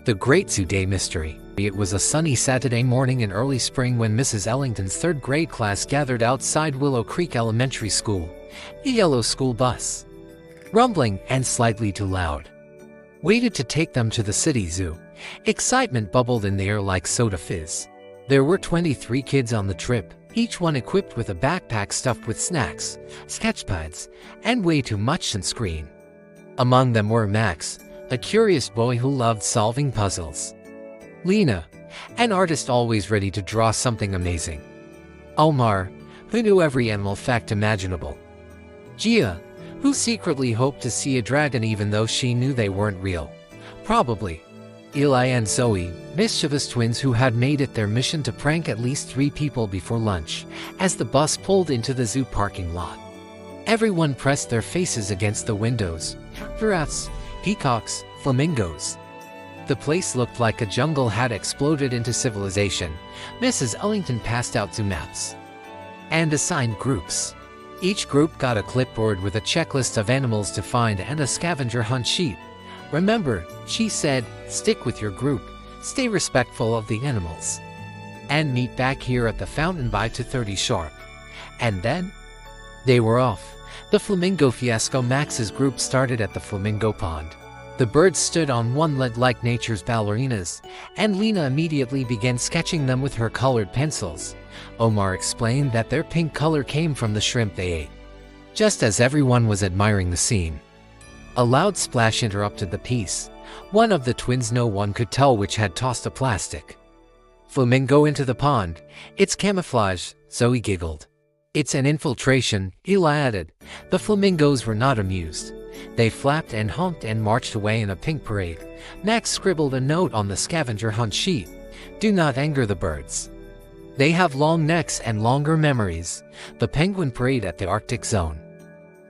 The Great Zoo Day Mystery. It was a sunny Saturday morning in early spring when Mrs. Ellington's third grade class gathered outside Willow Creek Elementary School. A yellow school bus, rumbling and slightly too loud, waited to take them to the city zoo. Excitement bubbled in the air like soda fizz. There were 23 kids on the trip, each one equipped with a backpack stuffed with snacks, sketchpads, and way too much sunscreen. Among them were Max, a curious boy who loved solving puzzles; Lena, an artist always ready to draw something amazing; Omar, who knew every animal fact imaginable; Gia, who secretly hoped to see a dragon even though she knew they weren't real. Probably. Eli and Zoe, mischievous twins who had made it their mission to prank at least 3 people before lunch, as the bus pulled into the zoo parking lot. Everyone pressed their faces against the windows. Parrots, peacocks, flamingos. The place looked like a jungle had exploded into civilization. Mrs. Ellington passed out zoo maps and assigned groups. Each group got a clipboard with a checklist of animals to find and a scavenger hunt sheet. Remember, she said, stick with your group, stay respectful of the animals, and meet back here at the fountain by 2:30 sharp. And then they were off. The flamingo fiasco. Max's group started at the flamingo pond. The birds stood on one leg like nature's ballerinas, and Lena immediately began sketching them with her colored pencils. Omar explained that their pink color came from the shrimp they ate. Just as everyone was admiring the scene, a loud splash interrupted the piece. One of the twins, no one could tell which, had tossed a plastic flamingo into the pond. It's camouflage, Zoe giggled. It's an infiltration, Eli added. The flamingos were not amused. They flapped and honked and marched away in a pink parade. Max scribbled a note on the scavenger hunt sheet. Do not anger the birds. They have long necks and longer memories. The penguin parade at the Arctic zone.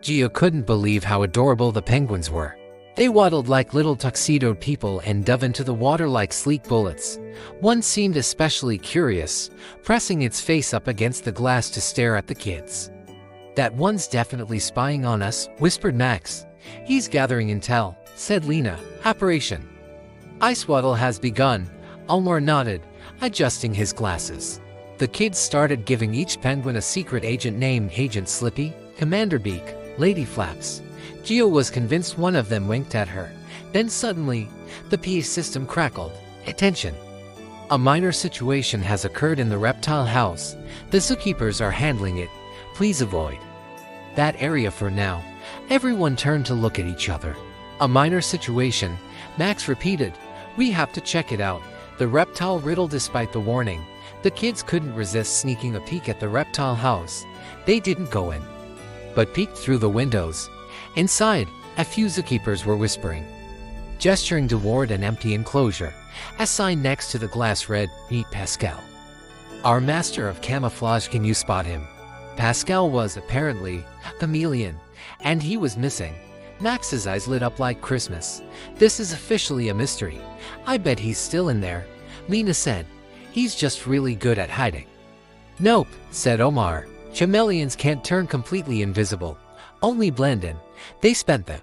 Gia couldn't believe how adorable the penguins were. They waddled like little tuxedoed people and dove into the water like sleek bullets. One seemed especially curious, pressing its face up against the glass to stare at the kids. That one's definitely spying on us, whispered Max. He's gathering intel, said Lena. Operation Ice Waddle has begun, Omar nodded, adjusting his glasses. The kids started giving each penguin a secret agent named Agent Slippy, Commander Beak, Lady Flaps. Gia was convinced one of them winked at her. Then suddenly, the PA system crackled. Attention! A minor situation has occurred in the reptile house. The zookeepers are handling it. Please avoid that area for now. Everyone turned to look at each other. A minor situation, Max repeated. We have to check it out. The reptile riddle. Despite the warning, the kids couldn't resist sneaking a peek at the reptile house. They didn't go in, but peeked through the windows. Inside, a few zookeepers were whispering, gesturing toward an empty enclosure. A sign next to the glass read, Meet Pascal, our master of camouflage. Can you spot him? Pascal was apparently a chameleon, and he was missing. Max's eyes lit up like Christmas. This is officially a mystery. I bet he's still in there, Lena said. He's just really good at hiding. Nope, said Omar. Chameleons can't turn completely invisible, only blend in. They spent the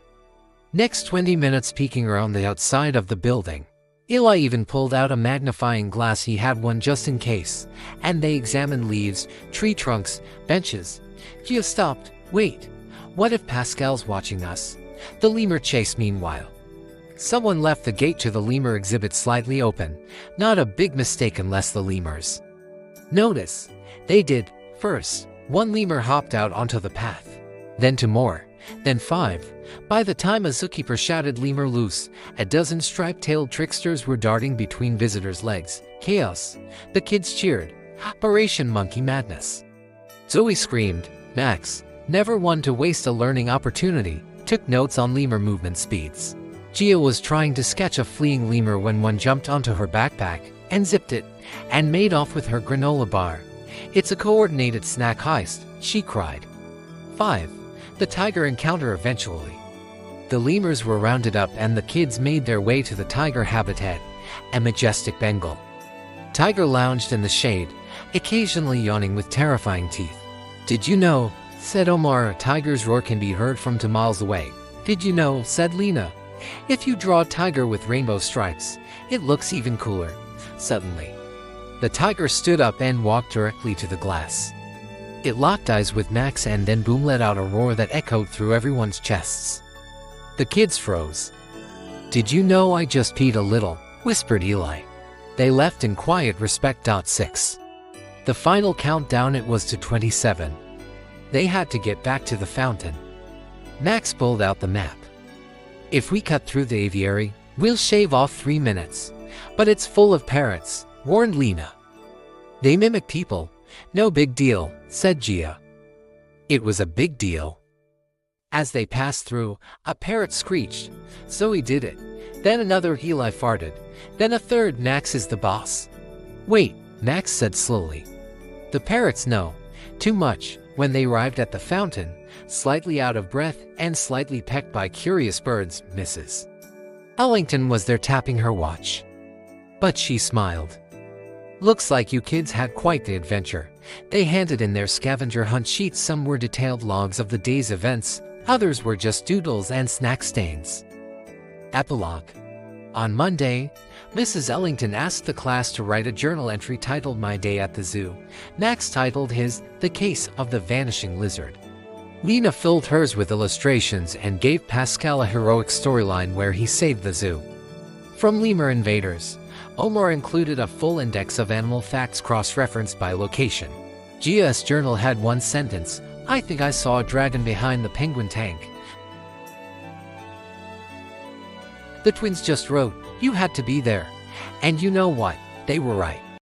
next 20 minutes peeking around the outside of the building. Eli even pulled out a magnifying glass. He had one just in case, and they examined leaves, tree trunks, benches. Gia stopped. Wait, what if Pascal's watching us? The lemur chase. Meanwhile, someone left the gate to the lemur exhibit slightly open. Not a big mistake unless the lemurs notice. They did. First, one lemur hopped out onto the path. Then 2 more. Then 5. By the time a zookeeper shouted lemur loose, a dozen striped-tailed tricksters were darting between visitors' legs. Chaos. The kids cheered. Operation Monkey Madness. Zoe screamed. Max, never one to waste a learning opportunity, took notes on lemur movement speeds. Gia was trying to sketch a fleeing lemur when one jumped onto her backpack, and zipped it, and made off with her granola bar. It's a coordinated snack heist, she cried. 5. The tiger encounter. Eventually, the lemurs were rounded up and the kids made their way to the tiger habitat, a majestic Bengal tiger lounged in the shade, occasionally yawning with terrifying teeth. Did you know, said Omar, a tiger's roar can be heard from 2 miles away. Did you know, said Lena, If you draw a tiger with rainbow stripes, it looks even cooler. Suddenly, the tiger stood up and walked directly to the glass. It locked eyes with Max and then boom let out a roar that echoed through everyone's chests. The kids froze. "Did you know I just peed a little?" whispered Eli. They left in quiet respect. 6. The final countdown, it was to 27. They had to get back to the fountain. Max pulled out the map. "If we cut through the aviary, we'll shave off 3 minutes. But it's full of parrots," warned Lena. "They mimic people. No big deal," said Gia. It was a big deal. As they passed through, a parrot screeched. Zoe did it. Then another. Eli farted. Then a third. "Max is the boss." "Wait," Max said slowly. "The parrots know too much." When they arrived at the fountain, slightly out of breath and slightly pecked by curious birds, Mrs. Ellington was there tapping her watch. But she smiled. "Looks like you kids had quite the adventure." They handed in their scavenger hunt sheets. Some were detailed logs of the day's events, others were just doodles and snack stains. Epilogue. On Monday, Mrs. Ellington asked the class to write a journal entry titled "My Day at the Zoo." Max titled his "The Case of the Vanishing Lizard." Lena filled hers with illustrations and gave Pascal a heroic storyline where he saved the zoo from lemur invaders. Omar included a full index of animal facts cross-referenced by location. Gia's journal had one sentence: "I think I saw a dragon behind the penguin tank." The twins just wrote, "You had to be there." And you know what? They were right.